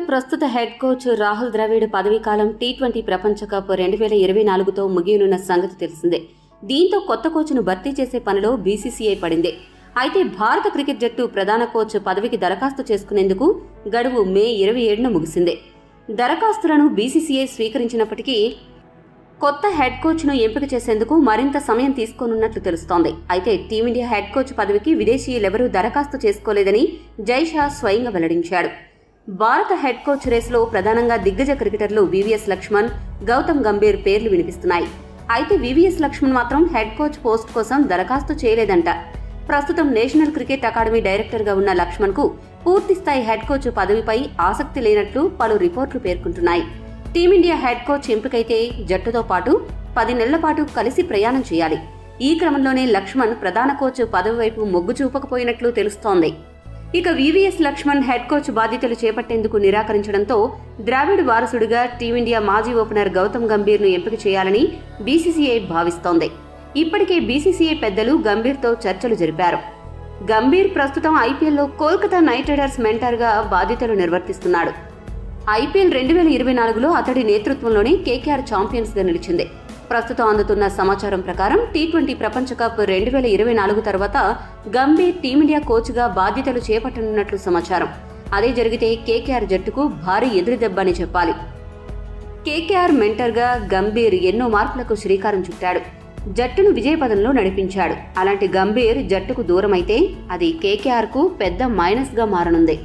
ప్రస్తుత head coach Rahul Dravid పదవీకాలం T20 ప్రపంచ కప్ 2024తో ముగియనున్న సంగతి తెలిసిందే. దీంతో కొత్త కోచ్ను భర్తీ చేసే పనిలో బీసీసీఐ పడింది. అయితే భారత క్రికెట్ జట్టు ప్రధాన కోచ్ పదవికి దరఖాస్తు చేసుకునేందుకు గడువు మే 27న ముగిసింది. దరఖాస్తులను బీసీసీఐ స్వీకరించినప్పటికీ కొత్త హెడ్ కోచ్ను ఎంపిక చేసేందుకు మరింత సమయం తీసుకోనున్నట్లు తెలుస్తోంది. అయితే టీమిండియా హెడ్ కోచ్ పదవికి విదేశీయులెవరూ దరఖాస్తు చేసుకోలేదని జైషా స్వయంగా వెల్లడించాడు. భారత హెడ్ కోచ్ రేసులో ప్రధానంగా దిగ్గజ క్రికెటర్లు వివిఎస్ లక్ష్మణ్, గౌతమ్ గంభీర్ పేర్లు వినిపిస్తున్నాయి. అయితే వివిఎస్ లక్ష్మణ్ మాత్రం హెడ్ కోచ్ పోస్ట్ కోసం దరఖాస్తు చేయలేదంట. ప్రస్తుతం నేషనల్ క్రికెట్ అకాడమీ డైరెక్టర్గా ఉన్న లక్ష్మణ్కు పూర్తిస్థాయి హెడ్ కోచ్ పదవిపై ఆసక్తి లేనట్లు పలు రిపోర్టులు పేర్కొంటున్నాయి. టీమిండియా హెడ్ కోచ్ ఎంపికైతే జట్టుతో పాటు 10 నెలల పాటు కలిసి ప్రయాణం చేయాలి. ఈ క్రమంలోనే లక్ష్మణ్ ప్రధాన కోచ్ పదవి వైపు మొగ్గు చూపకపోయినట్లు తెలుస్తోంది. ఇక వివిఎస్ లక్ష్మణ్ హెడ్ కోచ్ బాధ్యతలు చేపట్టేందుకు నిరాకరించడంతో ద్రావిడ్ వారసుడిగా టీమిండియా మాజీ ఓపెనర్ గౌతమ్ గంభీర్ను ఎంపిక చేయాలని బీసీసీఐ భావిస్తోంది. ఇప్పటికే బీసీసీఐ పెద్దలు గంభీర్తో చర్చలు జరిపారు. గంభీర్ ప్రస్తుతం ఐపీఎల్లో కోల్కతా నైట్ రైడర్స్ మెంటర్గా బాధ్యతలు నిర్వర్తిస్తున్నాడు. ఐపీఎల్ 2024లో అతడి నేతృత్వంలోనే కేకేఆర్ ఛాంపియన్స్గా నిలిచింది. ప్రస్తుతం అందుతున్న సమాచారం ప్రకారం టీ20 ప్రపంచ కప్ 2024 తర్వాత గంభీర్ టీమిండియా కోచ్గా బాధ్యతలు చేపట్టనున్నట్లు సమాచారం. అదే జరిగితే కేకేఆర్ జట్టుకు భారీ ఎదురుదెబ్బ అని చెప్పాలి. కేకేఆర్ మెంటర్గా గంభీర్ ఎన్నో మార్పులకు శ్రీకారం చుట్టాడు. జట్టును విజయపథంలో నడిపించాడు. అలాంటి గంభీర్ జట్టుకు దూరమైతే అది కేకేఆర్కు పెద్ద మైనస్గా మారనుంది.